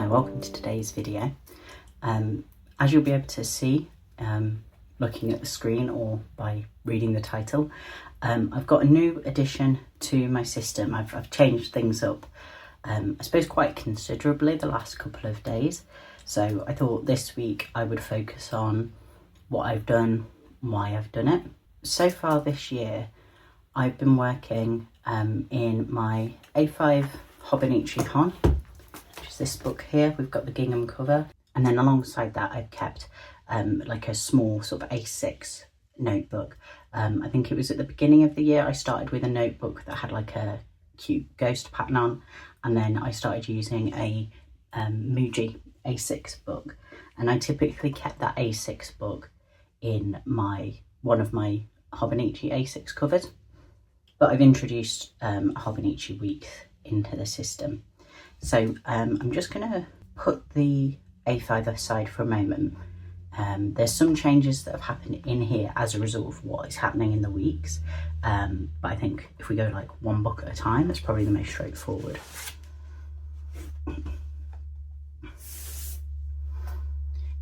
Hi, welcome to today's video. As you'll be able to see, looking at the screen or by reading the title, I've got a new addition to my system. I've changed things up, I suppose quite considerably the last couple of days. So I thought this week I would focus on what I've done, why I've done it. So far this year, I've been working in my A5 hobonichi Hon, which is this book here. We've got the gingham cover, and then alongside that I've kept like a small sort of A6 notebook. I think it was at the beginning of the year I started with a notebook that had like a cute ghost pattern on, and then I started using a Muji A6 book, and I typically kept that A6 book in one of my hobonichi A6 covers, but I've introduced hobonichi weeks into the system. So I'm just going to put the A5 aside for a moment. There's some changes that have happened in here as a result of what is happening in the weeks, but I think if we go like one book at a time, that's probably the most straightforward.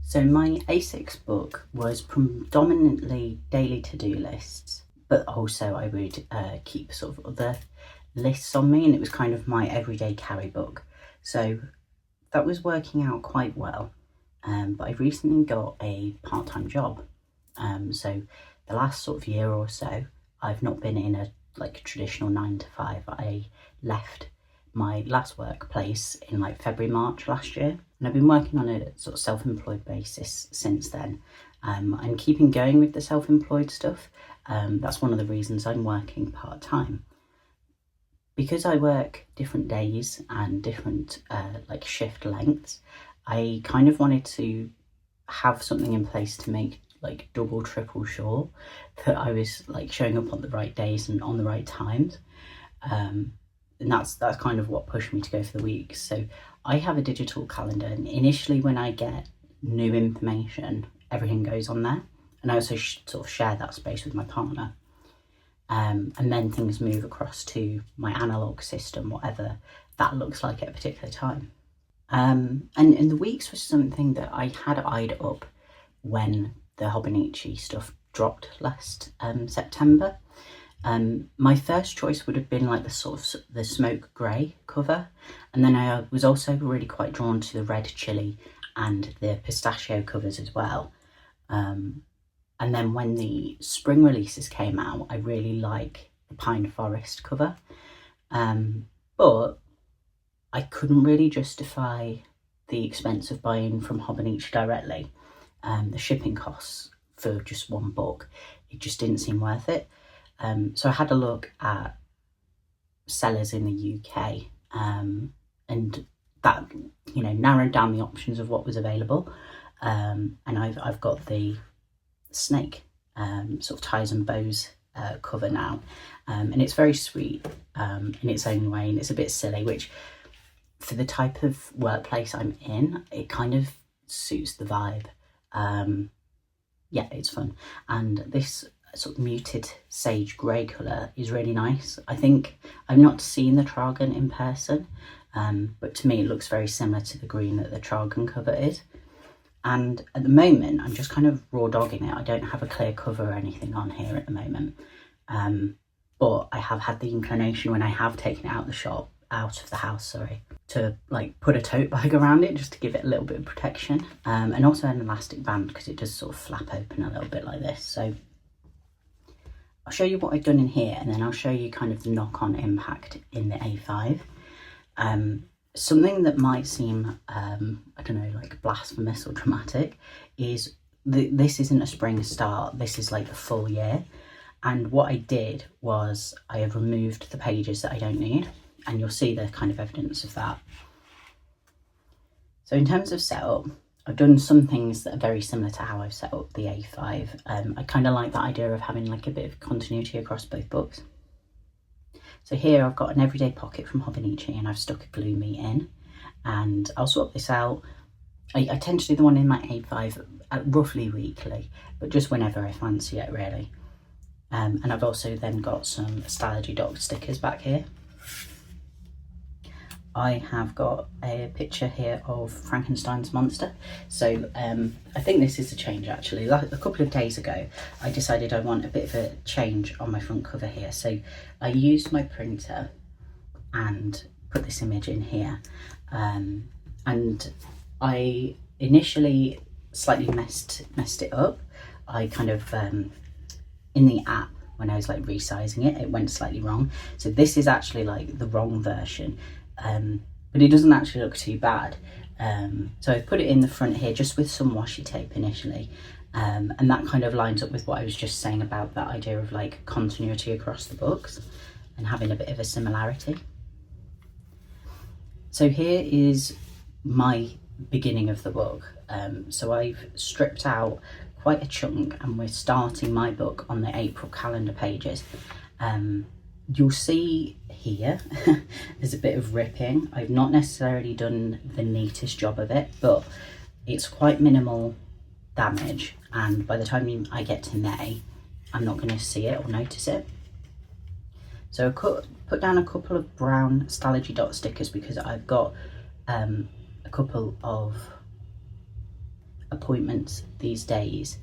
So my A6 book was predominantly daily to-do lists, but also I would keep sort of other lists on me, and it was kind of my everyday carry book. So that was working out quite well. But I recently got a part-time job. So the last sort of year or so, I've not been in a like traditional 9 to 5. I left my last workplace in like February, March last year. And I've been working on a sort of self-employed basis since then. I'm keeping going with the self-employed stuff. That's one of the reasons I'm working part-time. Because I work different days and different like shift lengths, I kind of wanted to have something in place to make like double, triple sure that I was like showing up on the right days and on the right times. And that's kind of what pushed me to go for the week. So I have a digital calendar, and initially when I get new information, everything goes on there. And I also sort of share that space with my partner. And then things move across to my analog system, whatever that looks like at a particular time. And the weeks was something that I had eyed up when the hobonichi stuff dropped last September. My first choice would have been like the sort of the smoke grey cover, and then I was also really quite drawn to the red chili and the pistachio covers as well. And then when the spring releases came out, I really like the pine forest cover, but I couldn't really justify the expense of buying from hobonichi directly. The shipping costs for just one book, it just didn't seem worth it. So I had a look at sellers in the UK, and that, you know, narrowed down the options of what was available. And I've got the snake sort of ties and bows cover now, and it's very sweet in its own way, and it's a bit silly, which for the type of workplace I'm in, it kind of suits the vibe. Yeah, it's fun, and this sort of muted sage grey colour is really nice. I think I've not seen the Tragan in person, but to me it looks very similar to the green that the Tragan cover is. And at the moment, I'm just kind of raw dogging it. I don't have a clear cover or anything on here at the moment. But I have had the inclination when I have taken it out of the house, to like put a tote bag around it just to give it a little bit of protection. And also an elastic band, because it does sort of flap open a little bit like this. So I'll show you what I've done in here, and then I'll show you kind of the knock-on impact in the A5. Something that might seem, I don't know, like blasphemous or dramatic is this isn't a spring start, this is like the full year. And what I did was I have removed the pages that I don't need, and you'll see the kind of evidence of that. So in terms of setup, I've done some things that are very similar to how I've set up the A5. I kind of like that idea of having like a bit of continuity across both books. So here I've got an everyday pocket from hobonichi, and I've stuck a glue me in, and I'll swap this out. I tend to do the one in my A5 roughly weekly, but just whenever I fancy it really. And I've also then got some Stylogy Doc stickers back here. I have got a picture here of Frankenstein's monster. So I think this is a change actually. Like a couple of days ago, I decided I want a bit of a change on my front cover here. So I used my printer and put this image in here. And I initially slightly messed it up. I kind of, in the app, when I was like resizing it, it went slightly wrong. So this is actually like the wrong version. But it doesn't actually look too bad. So I put it in the front here just with some washi tape initially, and that kind of lines up with what I was just saying about that idea of like continuity across the books and having a bit of a similarity. So here is my beginning of the book. So I've stripped out quite a chunk and we're starting my book on the April calendar pages. You'll see here there's a bit of ripping. I've not necessarily done the neatest job of it, but it's quite minimal damage, and by the time I get to May, I'm not going to see it or notice it. So I put down a couple of brown Stalogy dot stickers because I've got a couple of appointments these days.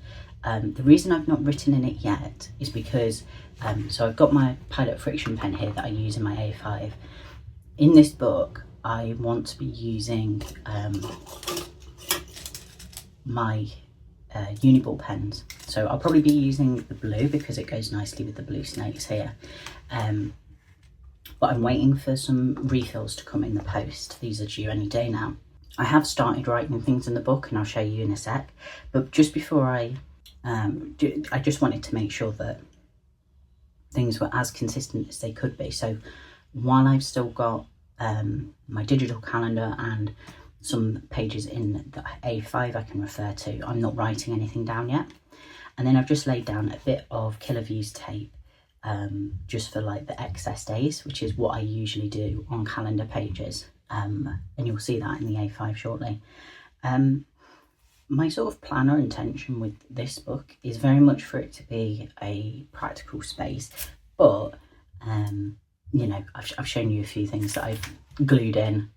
The reason I've not written in it yet is because so I've got my Pilot Friction pen here that I use in my A5. In this book, I want to be using my Uniball pens. So I'll probably be using the blue because it goes nicely with the blue snakes here. But I'm waiting for some refills to come in the post. These are due any day now. I have started writing things in the book and I'll show you in a sec. But just before I just wanted to make sure that things were as consistent as they could be. So while I've still got my digital calendar and some pages in the A5 I can refer to, I'm not writing anything down yet. And then I've just laid down a bit of Killer Views tape just for like the excess days, which is what I usually do on calendar pages. And you'll see that in the A5 shortly. My sort of plan or intention with this book is very much for it to be a practical space, but you know, I've shown you a few things that I've glued in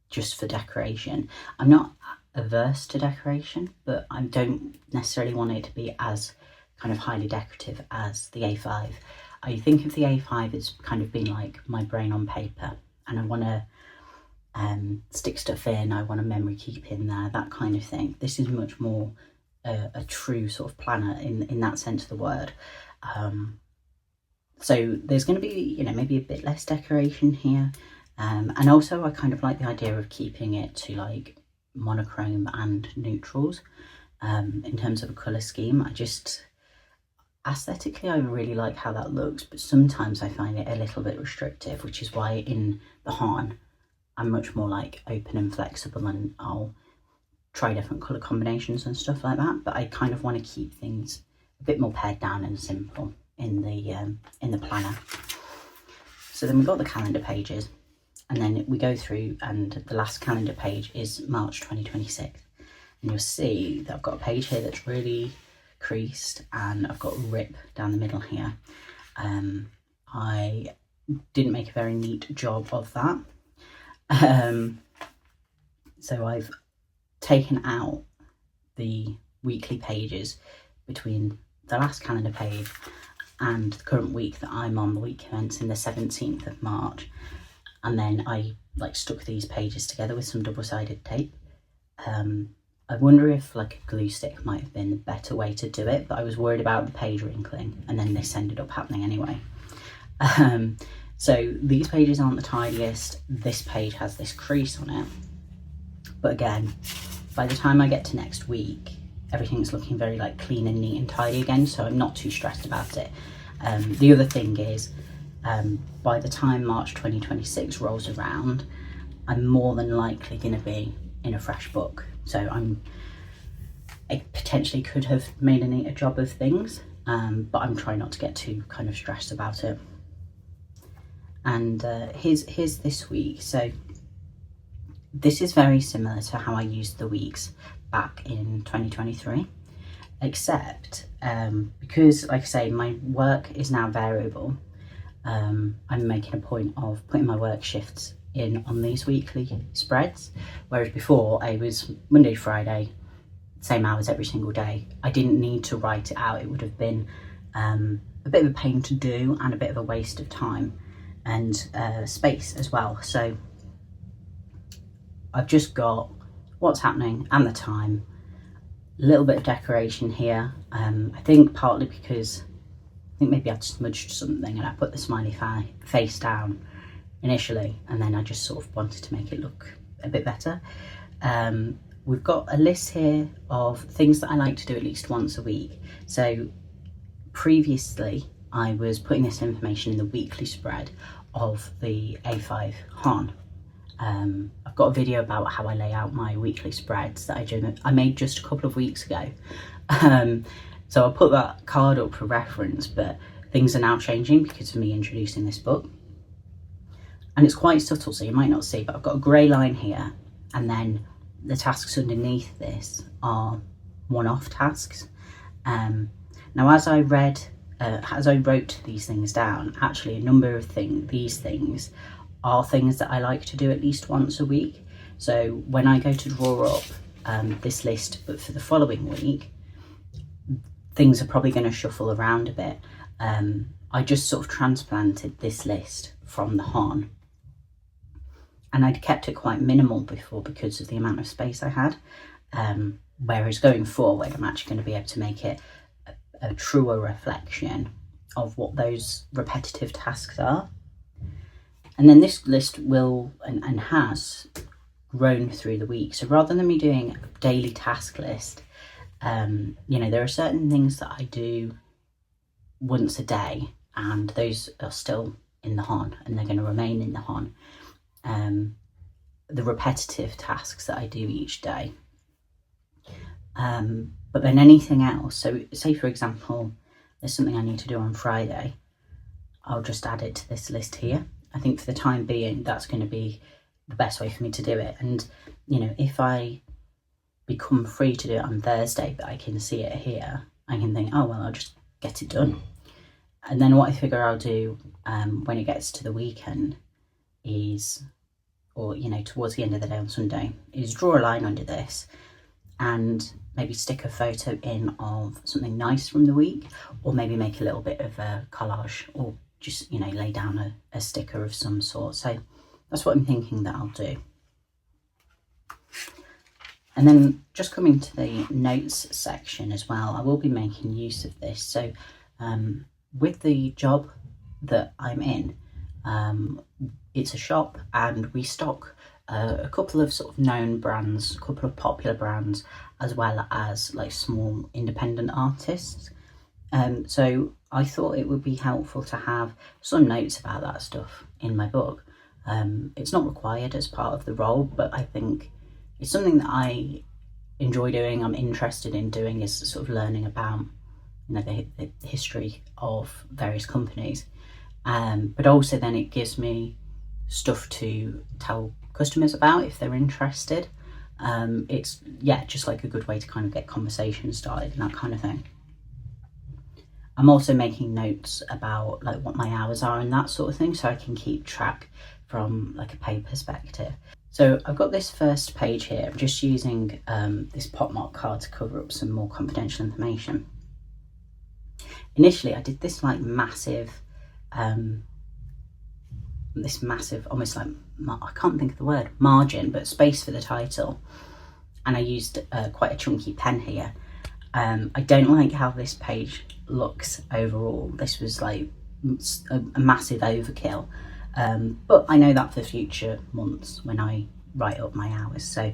just for decoration. I'm not averse to decoration, but I don't necessarily want it to be as kind of highly decorative as the A5. I think of the A5 as kind of being like my brain on paper, and I want to stick stuff in, I want to memory keep in there, that kind of thing. This is much more a true sort of planner in that sense of the word. So there's going to be, you know, maybe a bit less decoration here. And also I kind of like the idea of keeping it to like monochrome and neutrals in terms of a colour scheme. I just, aesthetically, I really like how that looks, but sometimes I find it a little bit restrictive, which is why in the Han, I'm much more like open and flexible and I'll try different colour combinations and stuff like that. But I kind of want to keep things a bit more pared down and simple in the planner. So then we've got the calendar pages, and then we go through, and the last calendar page is March 2026. And you'll see that I've got a page here that's really creased and I've got a rip down the middle here. I didn't make a very neat job of that. So I've taken out the weekly pages between the last calendar page and the current week that I'm on, the week commencing the 17th of March. And then I like stuck these pages together with some double-sided tape. I wonder if like a glue stick might have been the better way to do it, but I was worried about the page wrinkling, and then this ended up happening anyway. So these pages aren't the tidiest. This page has this crease on it. But again, by the time I get to next week, everything's looking very like clean and neat and tidy again, so I'm not too stressed about it. The other thing is, by the time March 2026 rolls around, I'm more than likely going to be in a fresh book. So I potentially could have made a neater job of things, but I'm trying not to get too kind of stressed about it. And here's this week. So this is very similar to how I used the weeks back in 2023, except because, like I say, my work is now variable. I'm making a point of putting my work shifts in on these weekly spreads, whereas before I was Monday to Friday, same hours every single day. I didn't need to write it out. It would have been a bit of a pain to do and a bit of a waste of time and space as well. So I've just got what's happening and the time, a little bit of decoration here. I think partly because I think maybe I'd smudged something and I put the smiley face down initially, and then I just sort of wanted to make it look a bit better. We've got a list here of things that I like to do at least once a week. So previously I was putting this information in the weekly spread of the A5 Hon. I've got a video about how I lay out my weekly spreads that I made just a couple of weeks ago. So I'll put that card up for reference, but things are now changing because of me introducing this book. And it's quite subtle, so you might not see, but I've got a grey line here, and then the tasks underneath this are one-off tasks. Now, as I wrote these things down, actually a number of these things are things that I like to do at least once a week. So when I go to draw up this list, but for the following week, things are probably going to shuffle around a bit. I just sort of transplanted this list from the Hon, and I'd kept it quite minimal before because of the amount of space I had. Whereas going forward, I'm actually going to be able to make it a truer reflection of what those repetitive tasks are. And then this list will and has grown through the week. So rather than me doing a daily task list, you know, there are certain things that I do once a day, and those are still in the Hon, and they're going to remain in the Hon. The repetitive tasks that I do each day. But then anything else, so say for example, there's something I need to do on Friday, I'll just add it to this list here. I think for the time being, that's going to be the best way for me to do it. And, you know, if I become free to do it on Thursday, but I can see it here, I can think, oh, well, I'll just get it done. And then what I figure I'll do when it gets to the weekend is, or, you know, towards the end of the day on Sunday, is draw a line under this and maybe stick a photo in of something nice from the week, or maybe make a little bit of a collage, or just, you know, lay down a sticker of some sort. So that's what I'm thinking that I'll do. And then just coming to the notes section as well, I will be making use of this. So with the job that I'm in, it's a shop, and we stock a couple of sort of known brands, a couple of popular brands, as well as like small independent artists. So I thought it would be helpful to have some notes about that stuff in my book. It's not required as part of the role, but I think it's something that I enjoy doing, I'm interested in doing, is sort of learning about, you know, the history of various companies. But also then it gives me stuff to tell customers about if they're interested. It's, yeah, just like a good way to kind of get conversation started and that kind of thing. I'm also making notes about like what my hours are and that sort of thing, so I can keep track from like a pay perspective. So I've got this first page here. I'm just using this Popmark card to cover up some more confidential information. Initially I did this like massive, almost like, I can't think of the word, margin, but space for the title. And I used quite a chunky pen here. I don't like how this page looks overall. This was like a massive overkill. But I know that for future months when I write up my hours. So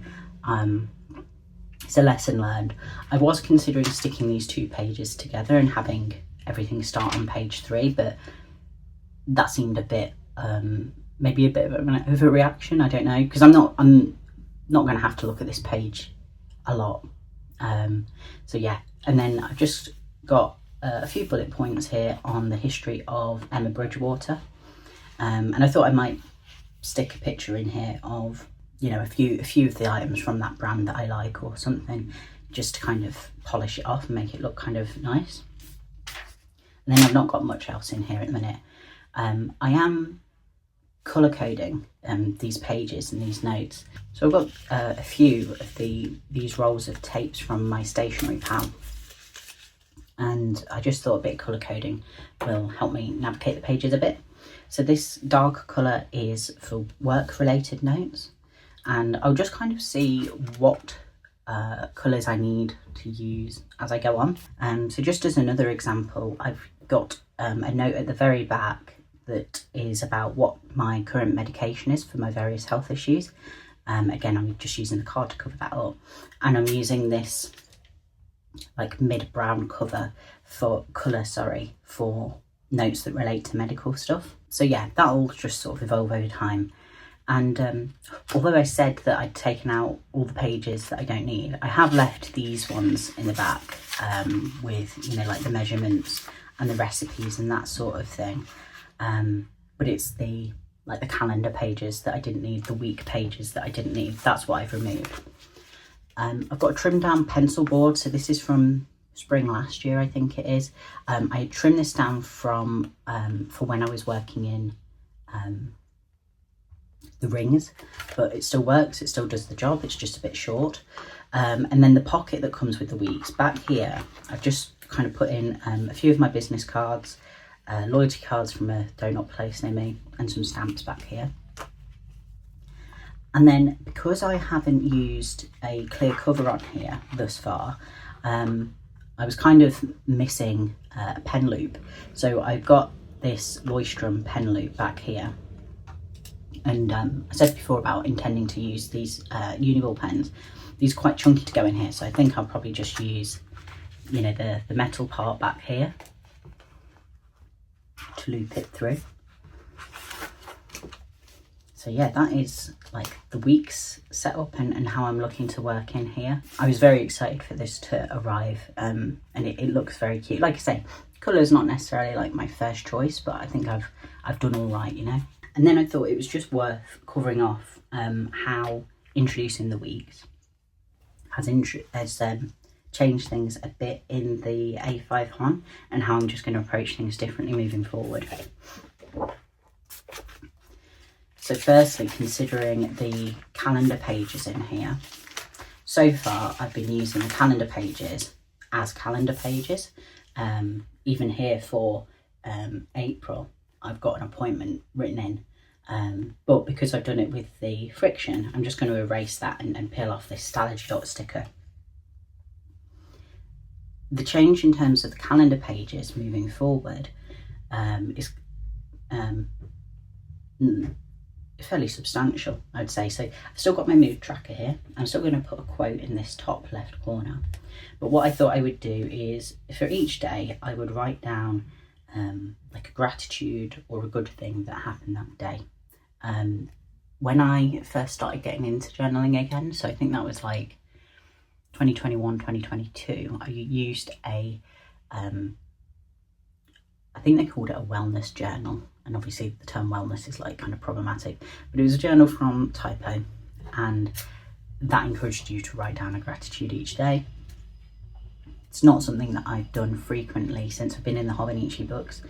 it's a lesson learned. I was considering sticking these two pages together and having everything start on page 3, but that seemed a bit, maybe a bit of an overreaction. I don't know, because I'm not going to have to look at this page a lot. So yeah, and then I've just got a few bullet points here on the history of Emma Bridgewater. And I thought I might stick a picture in here of, you know, a few of the items from that brand that I like or something, just to kind of polish it off and make it look kind of nice. And then I've not got much else in here at the minute. I am colour coding these pages and these notes. So I've got a few of these rolls of tapes from my stationery pal, and I just thought a bit of colour coding will help me navigate the pages a bit. So this dark colour is for work related notes, and I'll just kind of see what colours I need to use as I go on. So just as another example, I've got a note at the very back that is about what my current medication is for my various health issues. Again, I'm just using the card to cover that up, and I'm using this like mid-brown colour for notes that relate to medical stuff. So yeah, that'll just sort of evolve over time. And although I said that I'd taken out all the pages that I don't need, I have left these ones in the back with, you know, like the measurements and the recipes and that sort of thing. But it's the calendar pages that I didn't need, the week pages that I didn't need. That's what I've removed. I've got a trimmed down pencil board. So this is from spring last year, I think it is. I trimmed this down from for when I was working in the rings, but it still works, it still does the job, it's just a bit short. And then the pocket that comes with the weeks, back here I've just kind of put in a few of my business cards, loyalty cards from a donut place near me, and some stamps back here. And then because I haven't used a clear cover on here thus far, I was kind of missing a pen loop. So I've got this Leuchtturm pen loop back here. And I said before about intending to use these Uniball pens. These are quite chunky to go in here, so I think I'll probably just use, you know, the metal part back here to loop it through. So yeah, that is like the week's setup and how I'm looking to work in here. I was very excited for this to arrive, and it looks very cute. Like I say, colour is not necessarily like my first choice, but I think I've done all right, you know. And then I thought it was just worth covering off how introducing the weeks has changed things a bit in the A5 Hon, and how I'm just going to approach things differently moving forward. So firstly, considering the calendar pages in here, so far I've been using the calendar pages as calendar pages. Even here for April, I've got an appointment written in, but because I've done it with the friction, I'm just going to erase that and peel off this Stalogy dot sticker. The change in terms of the calendar pages moving forward is fairly substantial, I'd say. So I've still got my mood tracker here. I'm still going to put a quote in this top left corner, but what I thought I would do is for each day I would write down like a gratitude or a good thing that happened that day. When I first started getting into journaling again, so I think that was like 2021, 2022, I used I think they called it a wellness journal, and obviously the term wellness is like kind of problematic, but it was a journal from Typo, and that encouraged you to write down a gratitude each day. It's not something that I've done frequently since I've been in the Hobonichi books,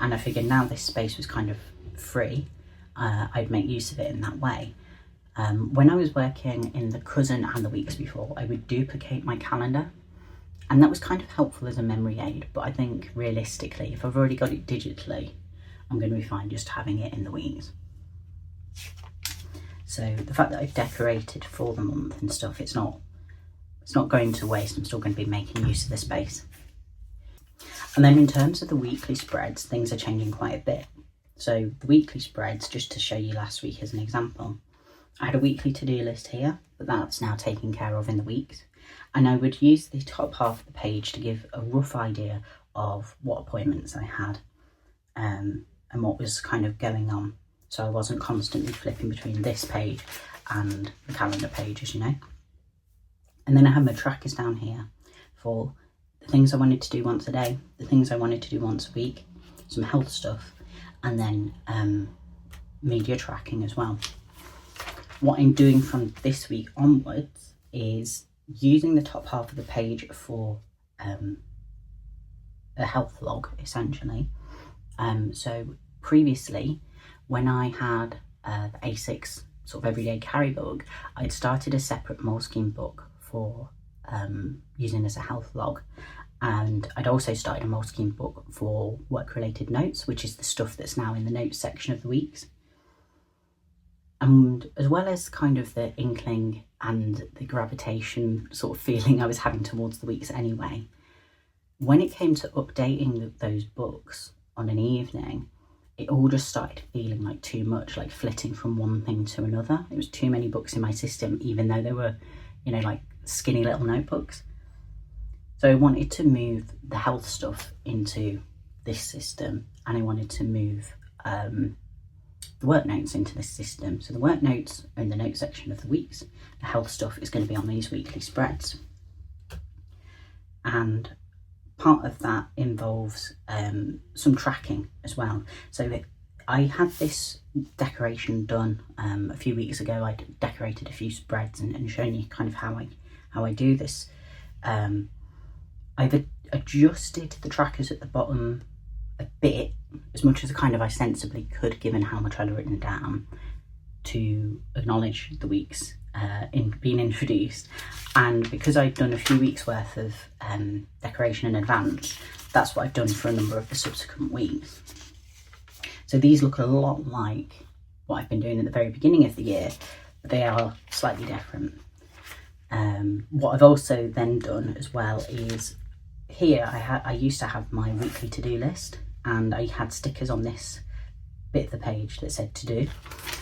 and I figured now this space was kind of free, I'd make use of it in that way. When I was working in the Cousin and the weeks before, I would duplicate my calendar, and that was kind of helpful as a memory aid, but I think realistically, if I've already got it digitally, I'm going to be fine just having it in the weeks. So the fact that I've decorated for the month and stuff, it's not going to waste. I'm still going to be making use of the space. And then in terms of the weekly spreads, things are changing quite a bit. So the weekly spreads, just to show you last week as an example, I had a weekly to-do list here, but that's now taken care of in the weeks. And I would use the top half of the page to give a rough idea of what appointments I had and what was kind of going on. So I wasn't constantly flipping between this page and the calendar pages, you know. And then I have my trackers down here for the things I wanted to do once a day, the things I wanted to do once a week, some health stuff, and then media tracking as well. What I'm doing from this week onwards is using the top half of the page for a health log, essentially. So previously, when I had the A6 sort of everyday carry book, I'd started a separate Moleskine book for using as a health log, and I'd also started a Moleskine book for work-related notes, which is the stuff that's now in the notes section of the weeks. And as well as kind of the inkling and the gravitation sort of feeling I was having towards the weeks anyway, when it came to updating those books on an evening, it all just started feeling like too much, like flitting from one thing to another. It was too many books in my system, even though they were, you know, like skinny little notebooks. So I wanted to move the health stuff into this system, and I wanted to move the work notes into this system. So the work notes are in the note section of the weeks. The health stuff is going to be on these weekly spreads. And part of that involves some tracking as well. So I had this decoration done a few weeks ago. I decorated a few spreads and shown you kind of how I do this. I've adjusted the trackers at the bottom a bit, as much as I sensibly could, given how much I'd written down, to acknowledge the weeks being introduced. And because I'd done a few weeks worth of decoration in advance, that's what I've done for a number of the subsequent weeks. So these look a lot like what I've been doing at the very beginning of the year, but they are slightly different. What I've also then done as well is, here I used to have my weekly to-do list, and I had stickers on this bit of the page that said to do,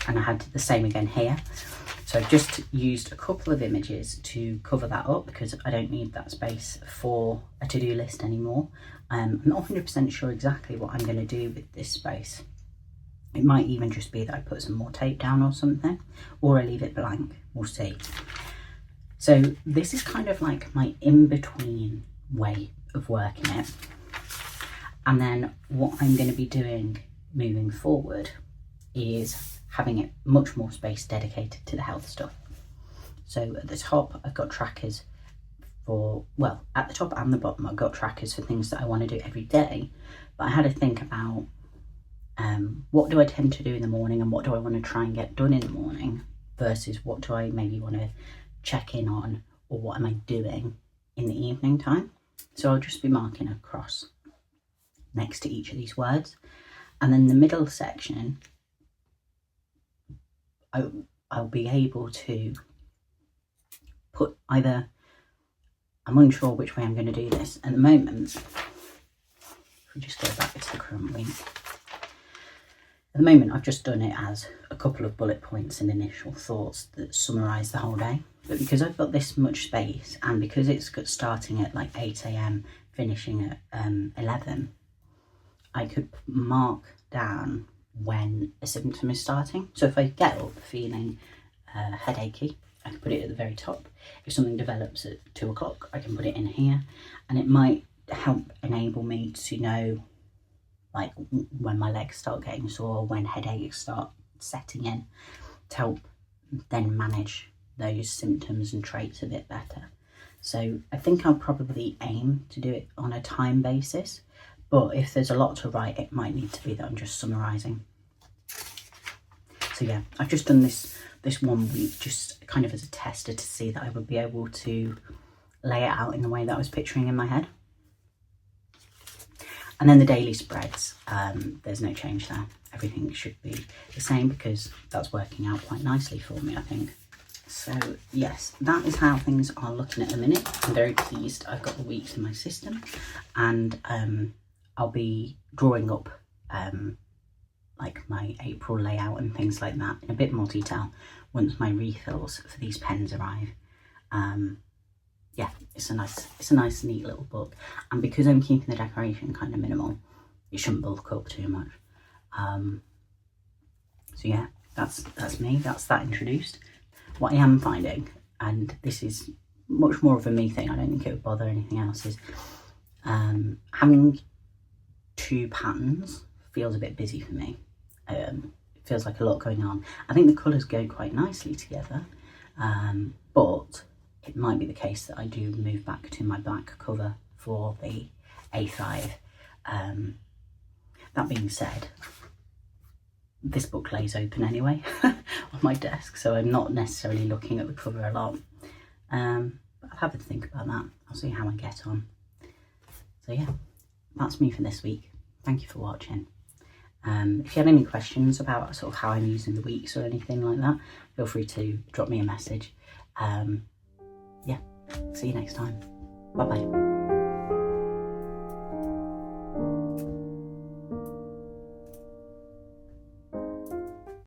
and I had the same again here. So I've just used a couple of images to cover that up, because I don't need that space for a to-do list anymore. I'm not 100% sure exactly what I'm going to do with this space. It might even just be that I put some more tape down or something, or I leave it blank, we'll see. So this is kind of like my in-between way of working it. And then what I'm going to be doing moving forward is having it much more space dedicated to the health stuff. So at the top, I've got trackers for, well, at the top and the bottom, I've got trackers for things that I want to do every day. But I had to think about what do I tend to do in the morning, and what do I want to try and get done in the morning, versus what do I maybe want to check in on, or what am I doing in the evening time. So I'll just be marking a cross next to each of these words. And then the middle section, I'll be able to put either, I'm unsure which way I'm going to do this at the moment. If we just go back to the current week. At the moment, I've just done it as a couple of bullet points and initial thoughts that summarise the whole day. But because I've got this much space, and because it's starting at like 8 AM, finishing at 11, I could mark down when a symptom is starting. So if I get up feeling headachy, I can put it at the very top. If something develops at 2 o'clock, I can put it in here, and it might help enable me to know like when my legs start getting sore, when headaches start setting in, to help then manage those symptoms and traits a bit better. So I think I'll probably aim to do it on a time basis, but if there's a lot to write, it might need to be that I'm just summarising. So yeah, I've just done this 1 week just kind of as a tester to see that I would be able to lay it out in the way that I was picturing in my head. And then the daily spreads, there's no change there. Everything should be the same, because that's working out quite nicely for me, I think. So yes, that is how things are looking at the minute. I'm very pleased I've got the weeks in my system, and I'll be drawing up like my April layout and things like that in a bit more detail once my refills for these pens arrive. Yeah, it's a nice neat little book, and because I'm keeping the decoration kind of minimal, it shouldn't bulk up too much. So yeah, that's me, that's that introduced. What I am finding, and this is much more of a me thing, I don't think it would bother anything else, is having 2 patterns feels a bit busy for me. It feels like a lot going on. I think the colours go quite nicely together, but it might be the case that I do move back to my black cover for the A5. That being said, this book lays open anyway on my desk, so I'm not necessarily looking at the cover a lot. But I'll have a think about that. I'll see how I get on. So yeah, that's me for this week. Thank you for watching. If you have any questions about sort of how I'm using the weeks or anything like that, feel free to drop me a message. Yeah, see you next time. Bye bye.